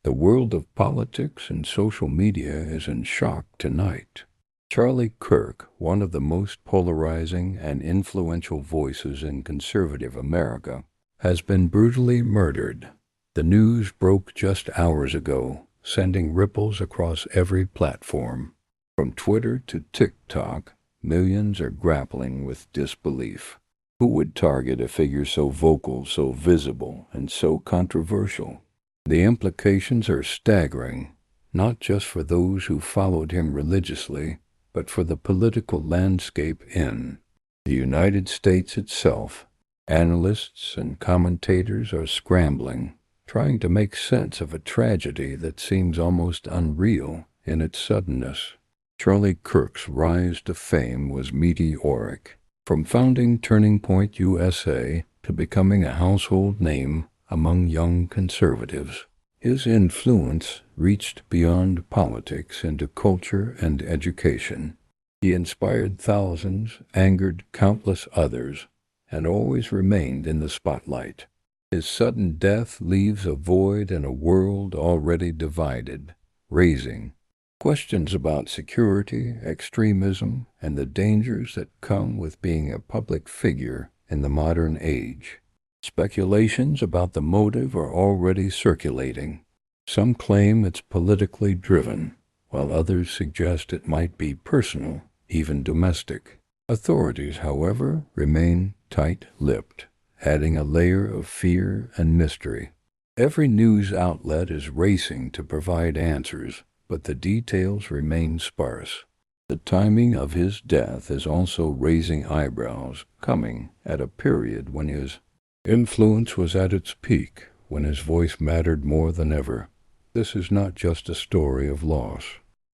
The world of politics and social media is in shock tonight. Charlie Kirk, one of the most polarizing and influential voices in conservative America, has been brutally murdered. The news broke just hours ago, sending ripples across every platform. From Twitter to TikTok, millions are grappling with disbelief. Who would target a figure so vocal, so visible, and so controversial? The implications are staggering, not just for those who followed him religiously, but for the political landscape in the United States itself. Analysts and commentators are scrambling, trying to make sense of a tragedy that seems almost unreal in its suddenness. Charlie Kirk's rise to fame was meteoric. From founding Turning Point USA to becoming a household name among young conservatives, his influence reached beyond politics into culture and education. He inspired thousands, angered countless others, and always remained in the spotlight. His sudden death leaves a void in a world already divided, raising questions about security, extremism, and the dangers that come with being a public figure in the modern age. Speculations about the motive are already circulating. Some claim it's politically driven, while others suggest it might be personal, even domestic. Authorities, however, remain tight-lipped, adding a layer of fear and mystery. Every news outlet is racing to provide answers, but the details remain sparse. The timing of his death is also raising eyebrows, coming at a period when his influence was at its peak, when his voice mattered more than ever. This is not just a story of loss.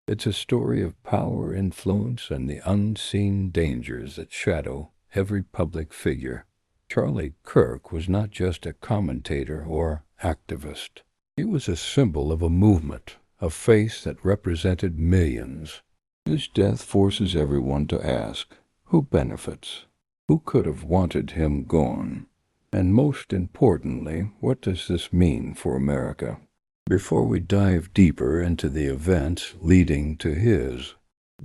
It's a story of power, influence, and the unseen dangers that shadow every public figure. Charlie Kirk was not just a commentator or activist. He was a symbol of a movement, a face that represented millions. His death forces everyone to ask, who benefits? Who could have wanted him gone? And most importantly, what does this mean for America? Before we dive deeper into the events leading to his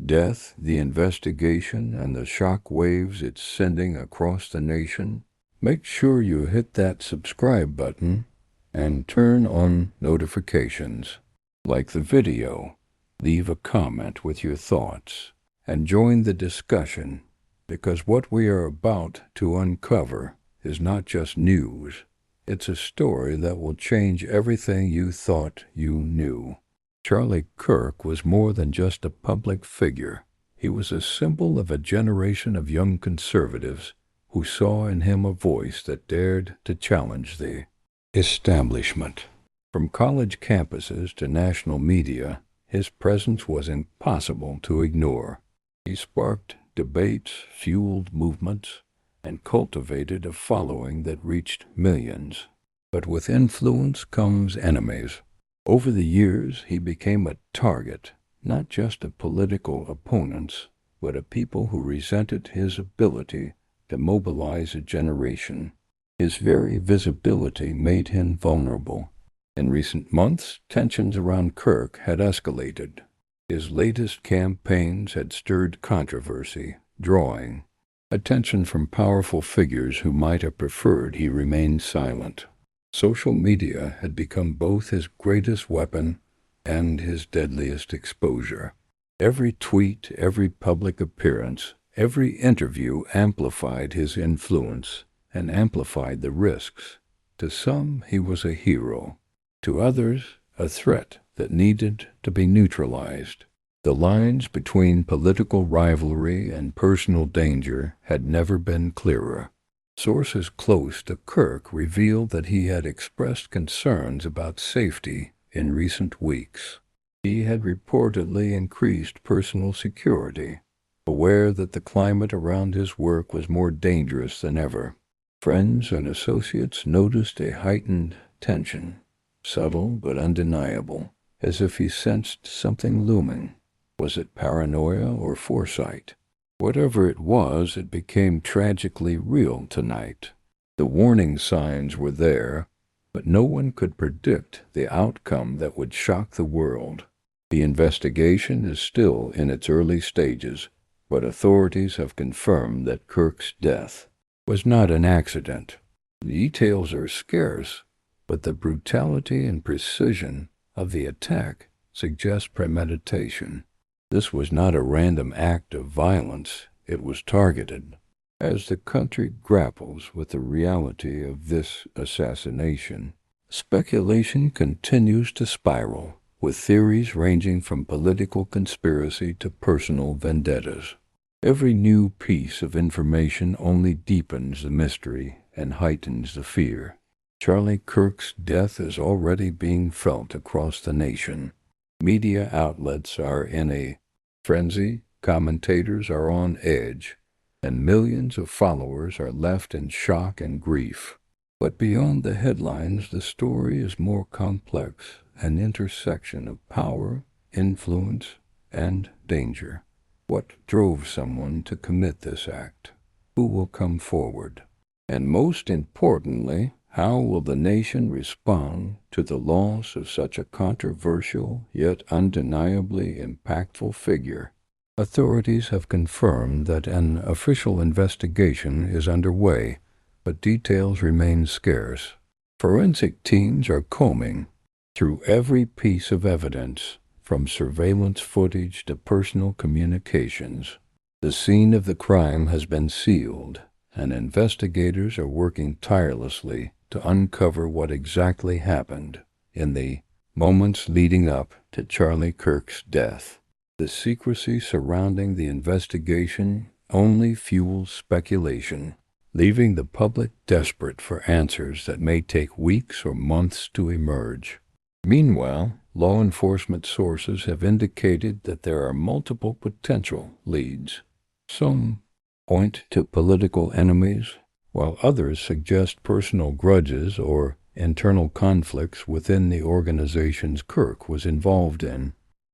death, the investigation, and the shock waves it's sending across the nation, make sure you hit that subscribe button and turn on notifications. Like the video, leave a comment with your thoughts, and join the discussion, because what we are about to uncover is not just news. It's a story that will change everything you thought you knew. Charlie Kirk was more than just a public figure. He was a symbol of a generation of young conservatives who saw in him a voice that dared to challenge the establishment. From college campuses to national media, his presence was impossible to ignore. He sparked debates, fueled movements, and cultivated a following that reached millions. But with influence comes enemies. Over the years, he became a target, not just of political opponents, but of people who resented his ability to mobilize a generation. His very visibility made him vulnerable. In recent months, tensions around Kirk had escalated. His latest campaigns had stirred controversy, drawing attention from powerful figures who might have preferred he remain silent. Social media had become both his greatest weapon and his deadliest exposure. Every tweet, every public appearance, every interview amplified his influence and amplified the risks. To some, he was a hero. To others, a threat that needed to be neutralized. The lines between political rivalry and personal danger had never been clearer. Sources close to Kirk revealed that he had expressed concerns about safety in recent weeks. He had reportedly increased personal security, aware that the climate around his work was more dangerous than ever. Friends and associates noticed a heightened tension, subtle but undeniable, as if he sensed something looming. Was it paranoia or foresight? Whatever it was, it became tragically real tonight. The warning signs were there, but no one could predict the outcome that would shock the world. The investigation is still in its early stages, but authorities have confirmed that Kirk's death was not an accident. Details are scarce, but the brutality and precision of the attack suggest premeditation. This was not a random act of violence, it was targeted. As the country grapples with the reality of this assassination, speculation continues to spiral, with theories ranging from political conspiracy to personal vendettas. Every new piece of information only deepens the mystery and heightens the fear. Charlie Kirk's death is already being felt across the nation. Media outlets are in a frenzy, commentators are on edge, and millions of followers are left in shock and grief. But beyond the headlines, the story is more complex, an intersection of power, influence, and danger. What drove someone to commit this act? Who will come forward? And most importantly, how will the nation respond to the loss of such a controversial yet undeniably impactful figure? Authorities have confirmed that an official investigation is underway, but details remain scarce. Forensic teams are combing through every piece of evidence, from surveillance footage to personal communications. The scene of the crime has been sealed, and investigators are working tirelessly to uncover what exactly happened in the moments leading up to Charlie Kirk's death. The secrecy surrounding the investigation only fuels speculation, leaving the public desperate for answers that may take weeks or months to emerge. Meanwhile, law enforcement sources have indicated that there are multiple potential leads. Some point to political enemies, while others suggest personal grudges or internal conflicts within the organizations Kirk was involved in.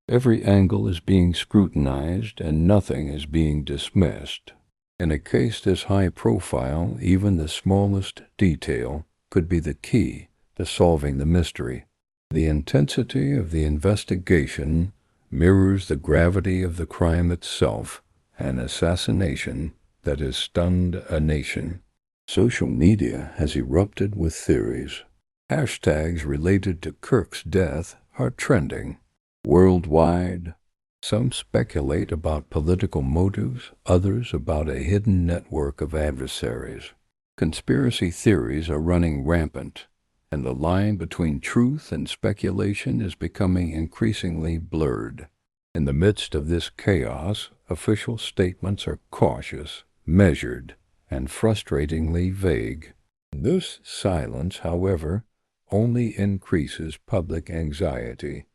Every angle is being scrutinized and nothing is being dismissed. In a case this high profile, even the smallest detail could be the key to solving the mystery. The intensity of the investigation mirrors the gravity of the crime itself, an assassination that has stunned a nation. Social media has erupted with theories. Hashtags related to Kirk's death are trending worldwide. Some speculate about political motives, others about a hidden network of adversaries. Conspiracy theories are running rampant, and the line between truth and speculation is becoming increasingly blurred. In the midst of this chaos, official statements are cautious, measured, and frustratingly vague. This silence, however, only increases public anxiety,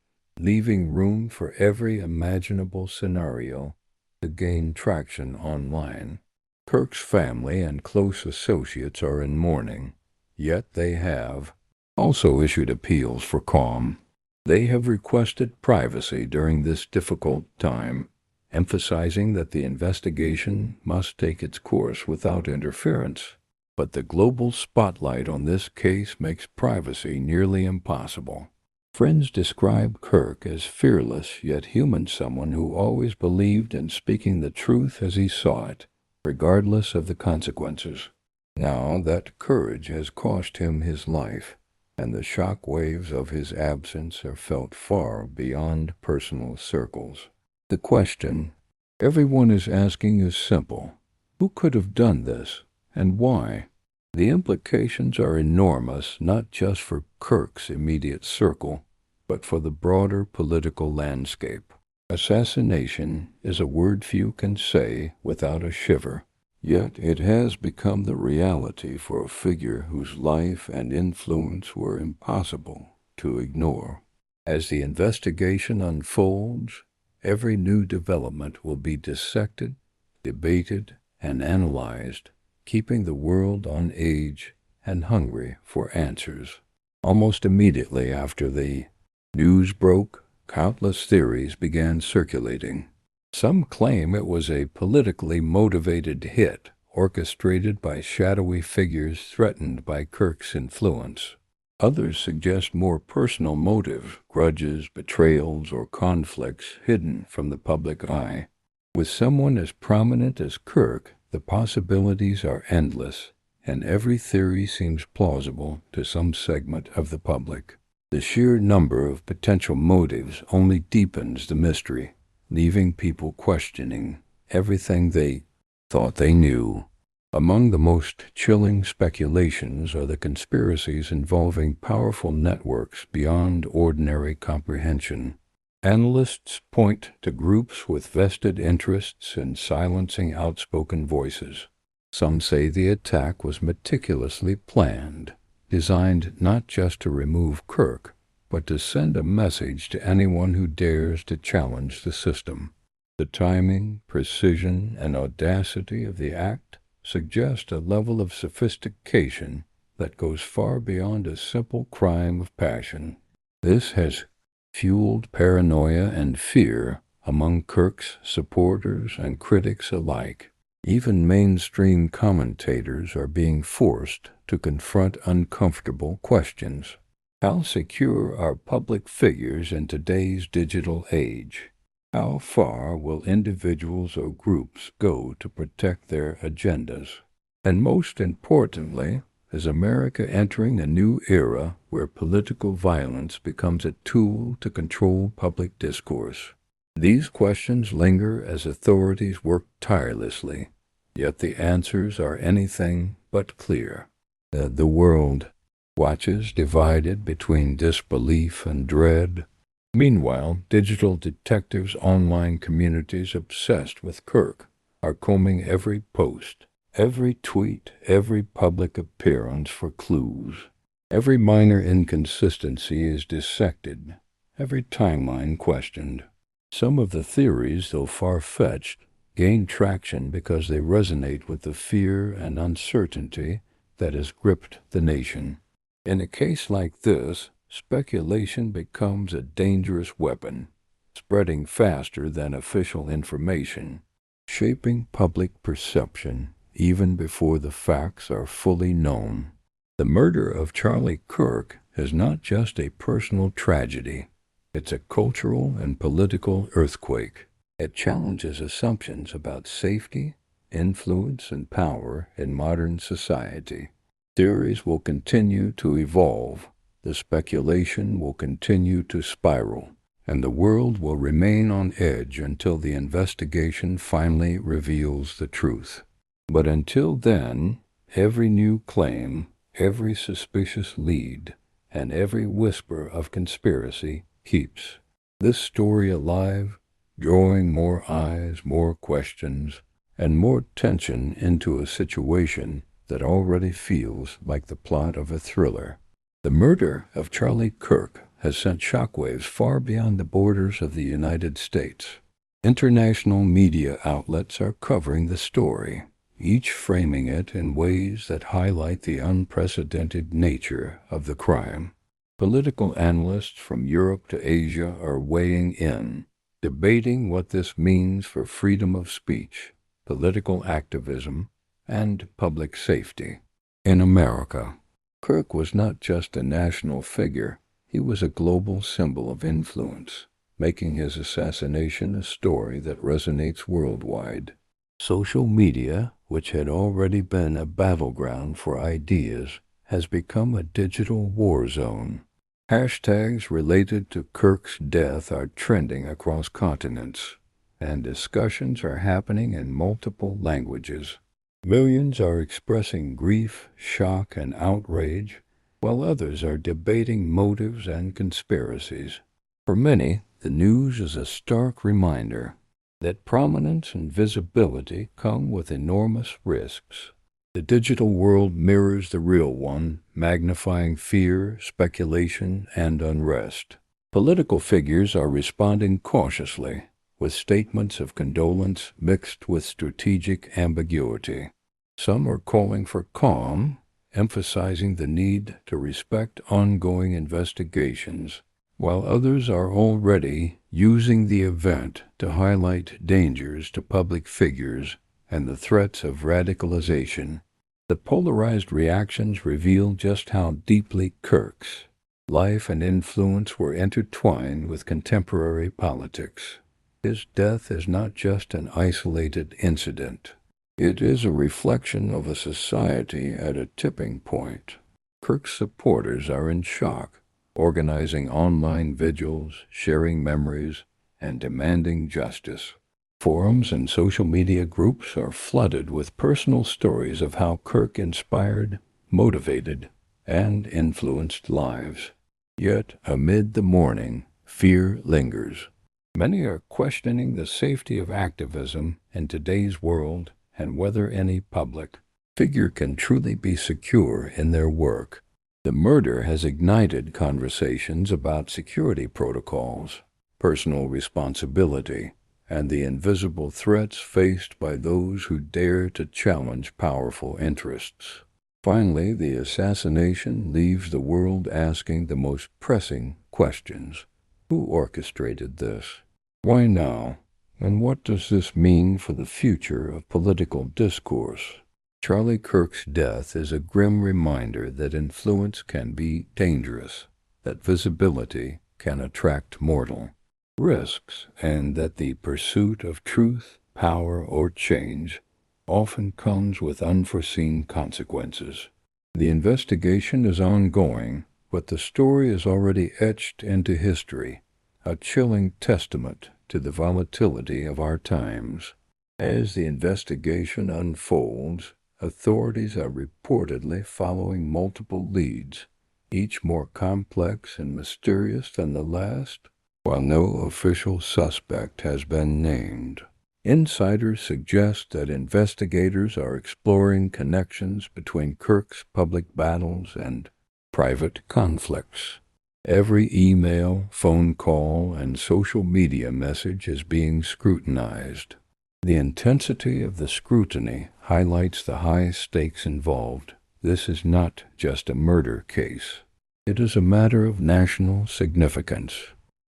leaving room for every imaginable scenario to gain traction online. Kirk's family and close associates are in mourning, yet they have also issued appeals for calm. They have requested privacy during this difficult time, emphasizing that the investigation must take its course without interference. But the global spotlight on this case makes privacy nearly impossible. Friends describe Kirk as fearless yet human, someone who always believed in speaking the truth as he saw it, regardless of the consequences. Now that courage has cost him his life, and the shock waves of his absence are felt far beyond personal circles. The question everyone is asking is simple: who could have done this, and why? The implications are enormous, not just for Kirk's immediate circle, but for the broader political landscape. Assassination is a word few can say without a shiver, yet it has become the reality for a figure whose life and influence were impossible to ignore. As the investigation unfolds, every new development will be dissected, debated, and analyzed, keeping the world on edge and hungry for answers. Almost immediately after the news broke, countless theories began circulating. Some claim it was a politically motivated hit orchestrated by shadowy figures threatened by Kirk's influence. Others suggest more personal motives, grudges, betrayals, or conflicts hidden from the public eye. With someone as prominent as Kirk, the possibilities are endless, and every theory seems plausible to some segment of the public. The sheer number of potential motives only deepens the mystery, leaving people questioning everything they thought they knew. Among the most chilling speculations are the conspiracies involving powerful networks beyond ordinary comprehension. Analysts point to groups with vested interests in silencing outspoken voices. Some say the attack was meticulously planned, designed not just to remove Kirk, but to send a message to anyone who dares to challenge the system. The timing, precision, and audacity of the act suggest a level of sophistication that goes far beyond a simple crime of passion. This has fueled paranoia and fear among Kirk's supporters and critics alike. Even mainstream commentators are being forced to confront uncomfortable questions. How secure are public figures in today's digital age? How far will individuals or groups go to protect their agendas? And most importantly, is America entering a new era where political violence becomes a tool to control public discourse? These questions linger as authorities work tirelessly, yet the answers are anything but clear. The world watches divided between disbelief and dread. Meanwhile, digital detectives, online communities obsessed with Kirk are combing every post, every tweet, every public appearance for clues. Every minor inconsistency is dissected, every timeline questioned. Some of the theories, though far-fetched, gain traction because they resonate with the fear and uncertainty that has gripped the nation. In a case like this, speculation becomes a dangerous weapon, spreading faster than official information, shaping public perception even before the facts are fully known. The murder of Charlie Kirk is not just a personal tragedy. It's a cultural and political earthquake. It challenges assumptions about safety, influence, and power in modern society. Theories will continue to evolve, the speculation will continue to spiral, and the world will remain on edge until the investigation finally reveals the truth. But until then, every new claim, every suspicious lead, and every whisper of conspiracy keeps this story alive, drawing more eyes, more questions, and more tension into a situation that already feels like the plot of a thriller. The murder of Charlie Kirk has sent shockwaves far beyond the borders of the United States. International media outlets are covering the story, each framing it in ways that highlight the unprecedented nature of the crime. Political analysts from Europe to Asia are weighing in, debating what this means for freedom of speech, political activism, and public safety. In America, Kirk was not just a national figure, he was a global symbol of influence, making his assassination a story that resonates worldwide. Social media, which had already been a battleground for ideas, has become a digital war zone. Hashtags related to Kirk's death are trending across continents, and discussions are happening in multiple languages. Millions are expressing grief, shock, and outrage, while others are debating motives and conspiracies. For many, the news is a stark reminder that prominence and visibility come with enormous risks. The digital world mirrors the real one, magnifying fear, speculation, and unrest. Political figures are responding cautiously, with statements of condolence mixed with strategic ambiguity. Some are calling for calm, emphasizing the need to respect ongoing investigations, while others are already using the event to highlight dangers to public figures and the threats of radicalization. The polarized reactions reveal just how deeply Kirk's life and influence were intertwined with contemporary politics. His death is not just an isolated incident. It is a reflection of a society at a tipping point. Kirk's supporters are in shock, organizing online vigils, sharing memories, and demanding justice. Forums and social media groups are flooded with personal stories of how Kirk inspired, motivated, and influenced lives. Yet, amid the mourning, fear lingers. Many are questioning the safety of activism in today's world and whether any public figure can truly be secure in their work. The murder has ignited conversations about security protocols, personal responsibility, and the invisible threats faced by those who dare to challenge powerful interests. Finally, the assassination leaves the world asking the most pressing questions. Who orchestrated this? Why now? And what does this mean for the future of political discourse? Charlie Kirk's death is a grim reminder that influence can be dangerous, that visibility can attract mortal risks, and that the pursuit of truth, power, or change often comes with unforeseen consequences. The investigation is ongoing, but the story is already etched into history, a chilling testament to the volatility of our times. As the investigation unfolds, authorities are reportedly following multiple leads, each more complex and mysterious than the last. While no official suspect has been named, insiders suggest that investigators are exploring connections between Kirk's public battles and private conflicts. Every email, phone call, and social media message is being scrutinized. The intensity of the scrutiny highlights the high stakes involved. This is not just a murder case. It is a matter of national significance.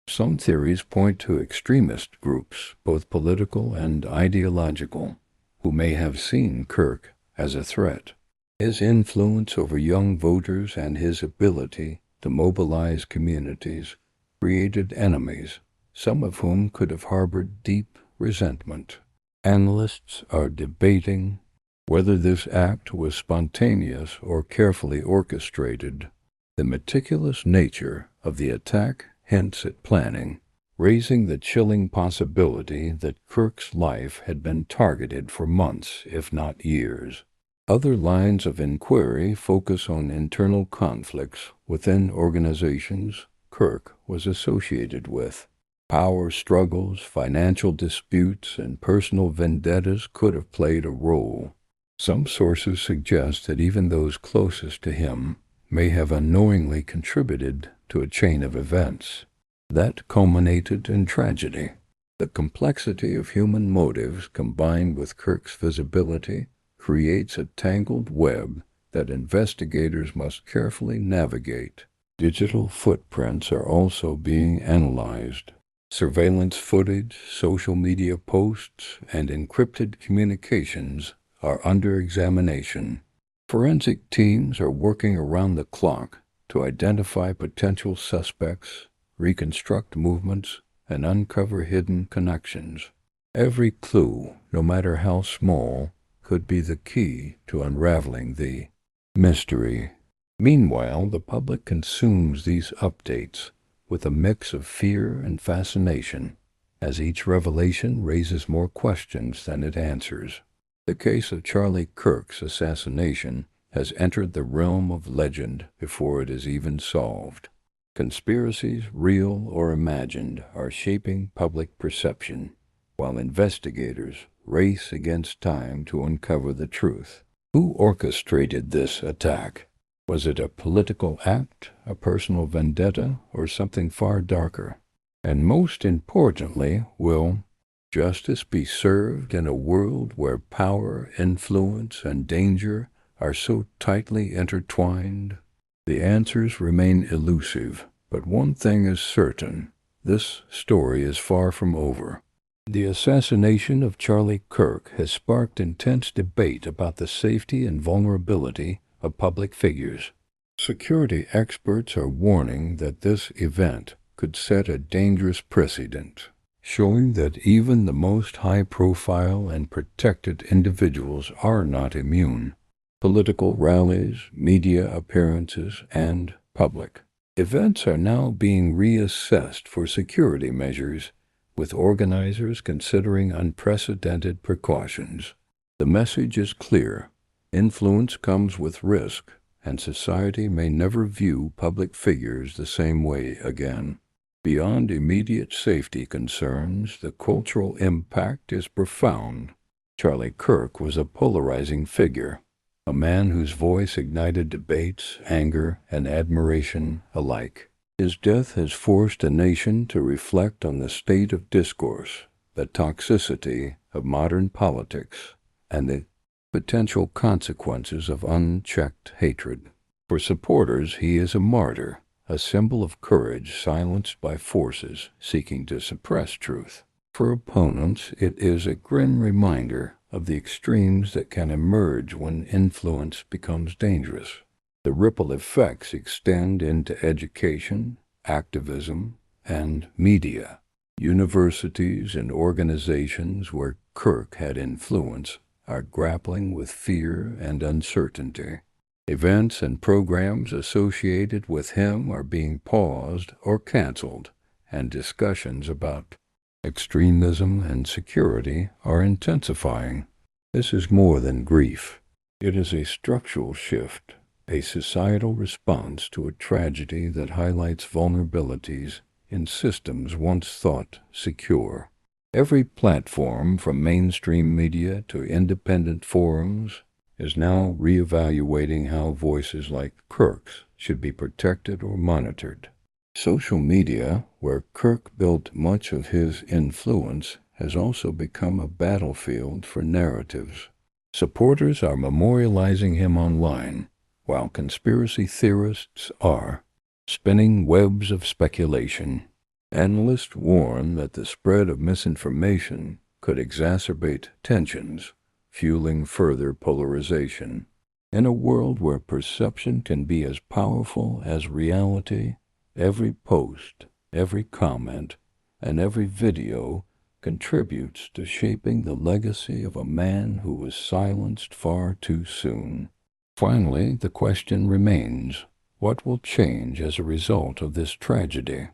Some theories point to extremist groups, both political and ideological, who may have seen Kirk as a threat. His influence over young voters and his ability to mobilize communities created enemies, some of whom could have harbored deep resentment. Analysts are debating whether this act was spontaneous or carefully orchestrated. The meticulous nature of the attack hints at planning, raising the chilling possibility that Kirk's life had been targeted for months, if not years. Other lines of inquiry focus on internal conflicts within organizations Kirk was associated with. Power struggles, financial disputes, and personal vendettas could have played a role. Some sources suggest that even those closest to him may have unknowingly contributed to a chain of events that culminated in tragedy. The complexity of human motives combined with Kirk's visibility creates a tangled web that investigators must carefully navigate. Digital footprints are also being analyzed. Surveillance footage, social media posts, and encrypted communications are under examination. Forensic teams are working around the clock to identify potential suspects, reconstruct movements, and uncover hidden connections. Every clue, no matter how small, could be the key to unraveling the mystery. Meanwhile, the public consumes these updates with a mix of fear and fascination, as each revelation raises more questions than it answers. The case of Charlie Kirk's assassination has entered the realm of legend before it is even solved. Conspiracies, real or imagined, are shaping public perception, while investigators race against time to uncover the truth. Who orchestrated this attack? Was it a political act, a personal vendetta, or something far darker? And most importantly, will justice be served in a world where power, influence, and danger are so tightly intertwined? The answers remain elusive, but one thing is certain: this story is far from over. The assassination of Charlie Kirk has sparked intense debate about the safety and vulnerability of public figures. Security experts are warning that this event could set a dangerous precedent, showing that even the most high-profile and protected individuals are not immune. Political rallies, media appearances, and public events are now being reassessed for security measures, with organizers considering unprecedented precautions. The message is clear. Influence comes with risk, and society may never view public figures the same way again. Beyond immediate safety concerns, the cultural impact is profound. Charlie Kirk was a polarizing figure, a man whose voice ignited debates, anger, and admiration alike. His death has forced a nation to reflect on the state of discourse, the toxicity of modern politics, and the potential consequences of unchecked hatred. For supporters, he is a martyr, a symbol of courage silenced by forces seeking to suppress truth. For opponents, it is a grim reminder of the extremes that can emerge when influence becomes dangerous. The ripple effects extend into education, activism, and media. Universities and organizations where Kirk had influence are grappling with fear and uncertainty. Events and programs associated with him are being paused or canceled, and discussions about extremism and security are intensifying. This is more than grief. It is a structural shift, a societal response to a tragedy that highlights vulnerabilities in systems once thought secure. Every platform, from mainstream media to independent forums, is now reevaluating how voices like Kirk's should be protected or monitored. Social media, where Kirk built much of his influence, has also become a battlefield for narratives. Supporters are memorializing him online, while conspiracy theorists are spinning webs of speculation. Analysts warn that the spread of misinformation could exacerbate tensions, fueling further polarization. In a world where perception can be as powerful as reality, every post, every comment, and every video contributes to shaping the legacy of a man who was silenced far too soon. Finally, the question remains, what will change as a result of this tragedy?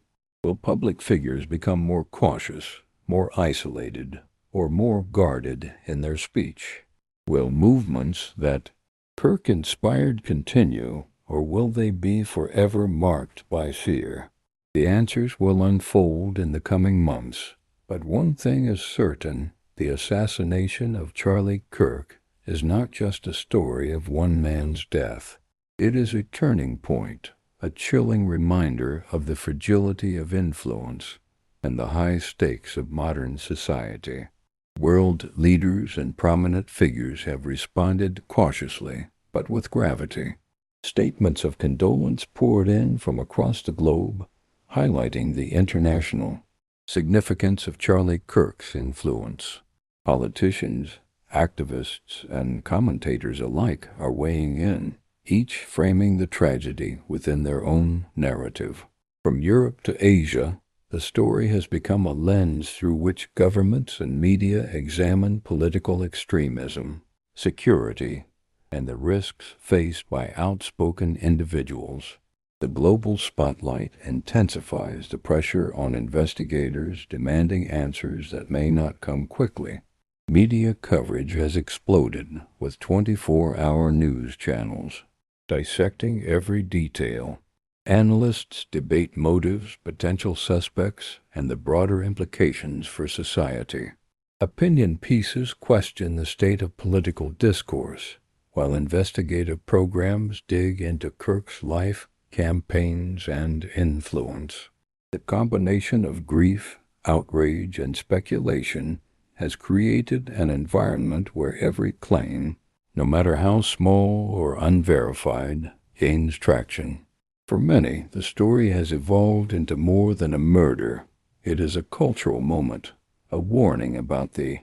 Will public figures become more cautious, more isolated, or more guarded in their speech? Will movements that Kirk inspired continue, or will they be forever marked by fear? The answers will unfold in the coming months, but one thing is certain: the assassination of Charlie Kirk is not just a story of one man's death. It is a turning point, a chilling reminder of the fragility of influence and the high stakes of modern society. World leaders and prominent figures have responded cautiously, but with gravity. Statements of condolence poured in from across the globe, highlighting the international significance of Charlie Kirk's influence. Politicians, activists, and commentators alike are weighing in, each framing the tragedy within their own narrative. From Europe to Asia, the story has become a lens through which governments and media examine political extremism, security, and the risks faced by outspoken individuals. The global spotlight intensifies the pressure on investigators demanding answers that may not come quickly. Media coverage has exploded, with 24-hour news channels dissecting every detail. Analysts debate motives, potential suspects, and the broader implications for society. Opinion pieces question the state of political discourse, while investigative programs dig into Kirk's life, campaigns, and influence. The combination of grief, outrage, and speculation has created an environment where every claim, no matter how small or unverified, gains traction. For many, the story has evolved into more than a murder. It is a cultural moment, a warning about the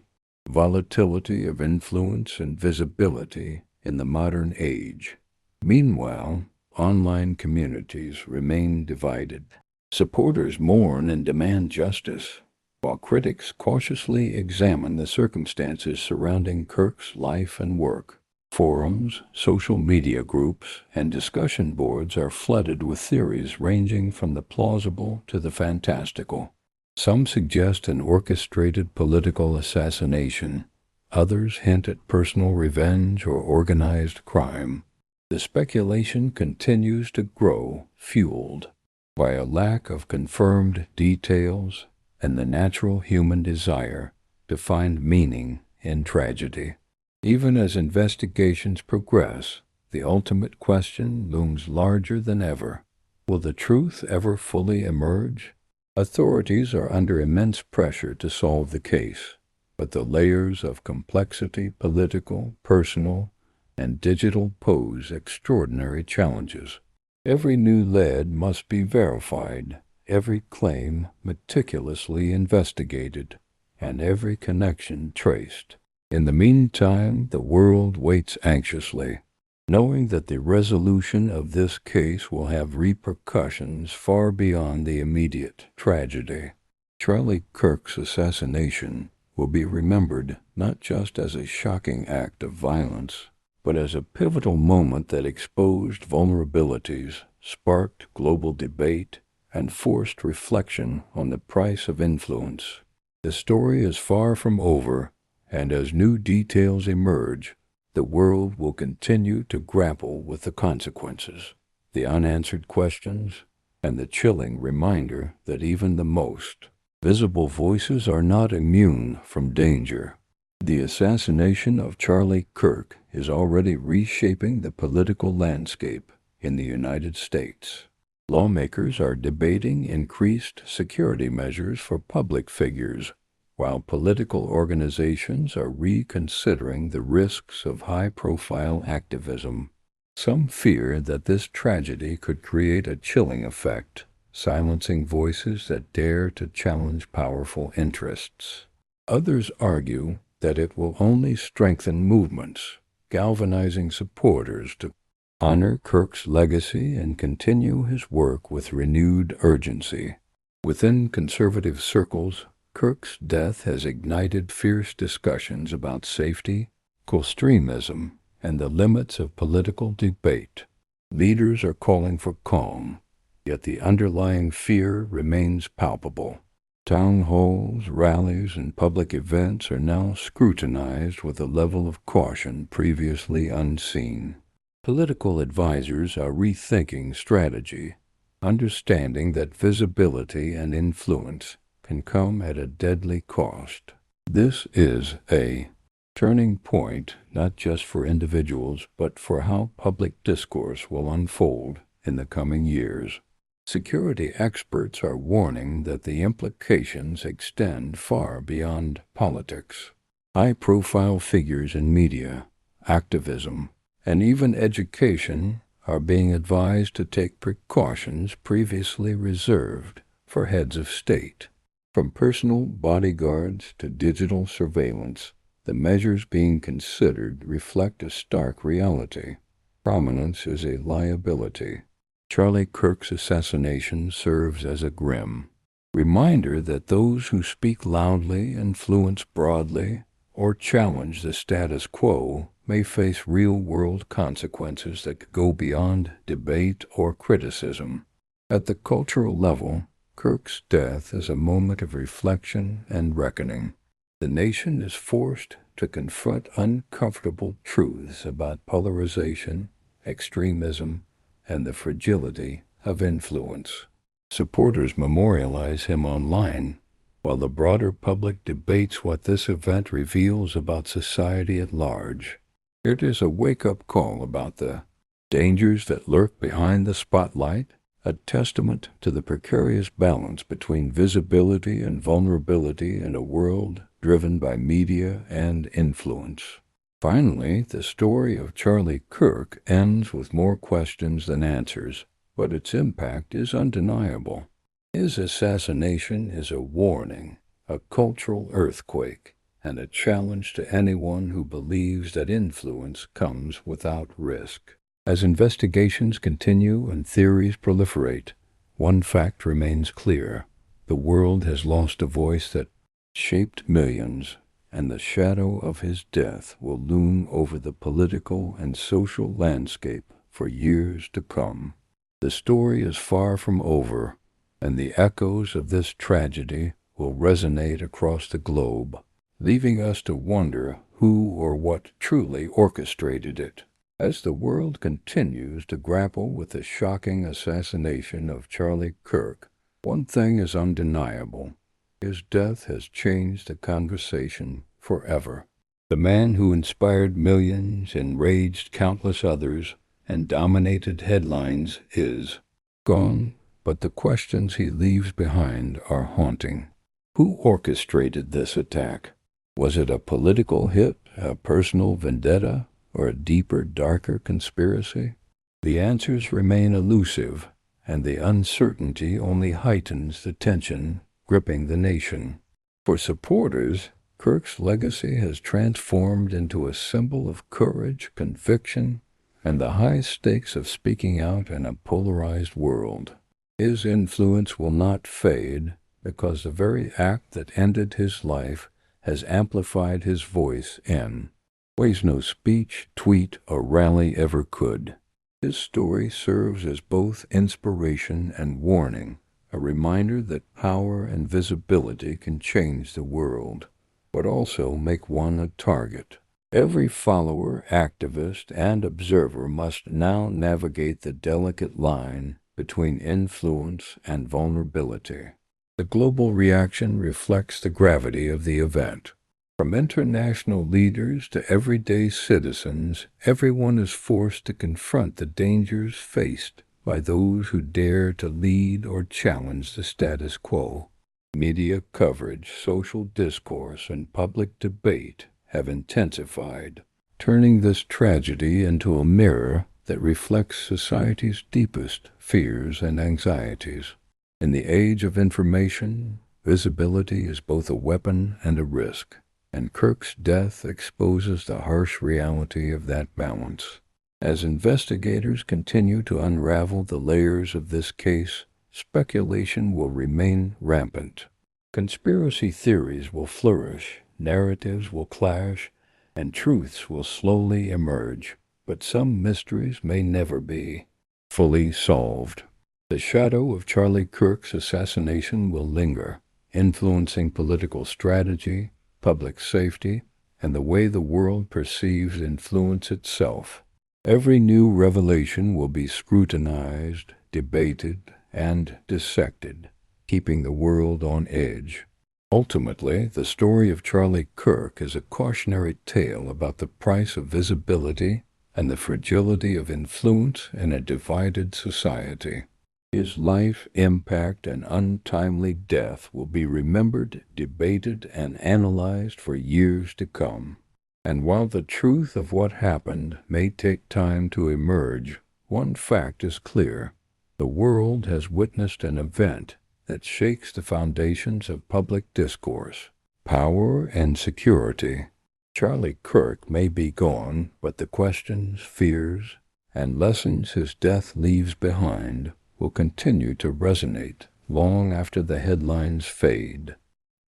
volatility of influence and visibility in the modern age. Meanwhile, online communities remain divided. Supporters mourn and demand justice, while critics cautiously examine the circumstances surrounding Kirk's life and work. Forums, social media groups, and discussion boards are flooded with theories ranging from the plausible to the fantastical. Some suggest an orchestrated political assassination. Others hint at personal revenge or organized crime. The speculation continues to grow, fueled by a lack of confirmed details and the natural human desire to find meaning in tragedy. Even as investigations progress, the ultimate question looms larger than ever. Will the truth ever fully emerge? Authorities are under immense pressure to solve the case, but the layers of complexity, political, personal, and digital, pose extraordinary challenges. Every new lead must be verified, every claim meticulously investigated, and every connection traced. In the meantime, the world waits anxiously, knowing that the resolution of this case will have repercussions far beyond the immediate tragedy. Charlie Kirk's assassination will be remembered not just as a shocking act of violence, but as a pivotal moment that exposed vulnerabilities, sparked global debate, and forced reflection on the price of influence. The story is far from over, and as new details emerge, the world will continue to grapple with the consequences, the unanswered questions, and the chilling reminder that even the most visible voices are not immune from danger. The assassination of Charlie Kirk is already reshaping the political landscape in the United States. Lawmakers are debating increased security measures for public figures, while political organizations are reconsidering the risks of high-profile activism. Some fear that this tragedy could create a chilling effect, silencing voices that dare to challenge powerful interests. Others argue that it will only strengthen movements, galvanizing supporters to honor Kirk's legacy and continue his work with renewed urgency. Within conservative circles, Kirk's death has ignited fierce discussions about safety, extremism, and the limits of political debate. Leaders are calling for calm, yet the underlying fear remains palpable. Town halls, rallies, and public events are now scrutinized with a level of caution previously unseen. Political advisors are rethinking strategy, understanding that visibility and influence can come at a deadly cost. This is a turning point not just for individuals, but for how public discourse will unfold in the coming years. Security experts are warning that the implications extend far beyond politics. High-profile figures in media, activism, and even education are being advised to take precautions previously reserved for heads of state. From personal bodyguards to digital surveillance, the measures being considered reflect a stark reality. Prominence is a liability. Charlie Kirk's assassination serves as a grim reminder that those who speak loudly, influence broadly, or challenge the status quo may face real-world consequences that go beyond debate or criticism. At the cultural level, Kirk's death is a moment of reflection and reckoning. The nation is forced to confront uncomfortable truths about polarization, extremism, and the fragility of influence. Supporters memorialize him online, while the broader public debates what this event reveals about society at large. It is a wake-up call about the dangers that lurk behind the spotlight, a testament to the precarious balance between visibility and vulnerability in a world driven by media and influence. Finally, the story of Charlie Kirk ends with more questions than answers, but its impact is undeniable. His assassination is a warning a cultural earthquake, and a challenge to anyone who believes that influence comes without risk. As investigations continue and theories proliferate, one fact remains clear. The world has lost a voice that shaped millions, and the shadow of his death will loom over the political and social landscape for years to come. The story is far from over, and the echoes of this tragedy will resonate across the globe, leaving us to wonder who or what truly orchestrated it. As the world continues to grapple with the shocking assassination of Charlie Kirk, one thing is undeniable. His death has changed the conversation forever. The man who inspired millions, enraged countless others, and dominated headlines is gone, but the questions he leaves behind are haunting. Who orchestrated this attack? Was it a political hit, a personal vendetta, or a deeper, darker conspiracy? The answers remain elusive, and the uncertainty only heightens the tension gripping the nation. For supporters, Kirk's legacy has transformed into a symbol of courage, conviction, and the high stakes of speaking out in a polarized world. His influence will not fade because the very act that ended his life has amplified his voice in ways no speech, tweet, or rally ever could. His story serves as both inspiration and warning, a reminder that power and visibility can change the world, but also make one a target. Every follower, activist, and observer must now navigate the delicate line between influence and vulnerability. The global reaction reflects the gravity of the event. From international leaders to everyday citizens, everyone is forced to confront the dangers faced by those who dare to lead or challenge the status quo. Media coverage, social discourse, and public debate have intensified, turning this tragedy into a mirror that reflects society's deepest fears and anxieties. In the age of information, visibility is both a weapon and a risk, and Kirk's death exposes the harsh reality of that balance. As investigators continue to unravel the layers of this case, speculation will remain rampant. Conspiracy theories will flourish, narratives will clash, and truths will slowly emerge, but some mysteries may never be fully solved. The shadow of Charlie Kirk's assassination will linger, influencing political strategy, public safety, and the way the world perceives influence itself. Every new revelation will be scrutinized, debated, and dissected, keeping the world on edge. Ultimately, the story of Charlie Kirk is a cautionary tale about the price of visibility and the fragility of influence in a divided society. His life, impact, and untimely death will be remembered, debated, and analyzed for years to come. And while the truth of what happened may take time to emerge, one fact is clear. The world has witnessed an event that shakes the foundations of public discourse, power, and security. Charlie Kirk may be gone, but the questions, fears, and lessons his death leaves behind will continue to resonate long after the headlines fade.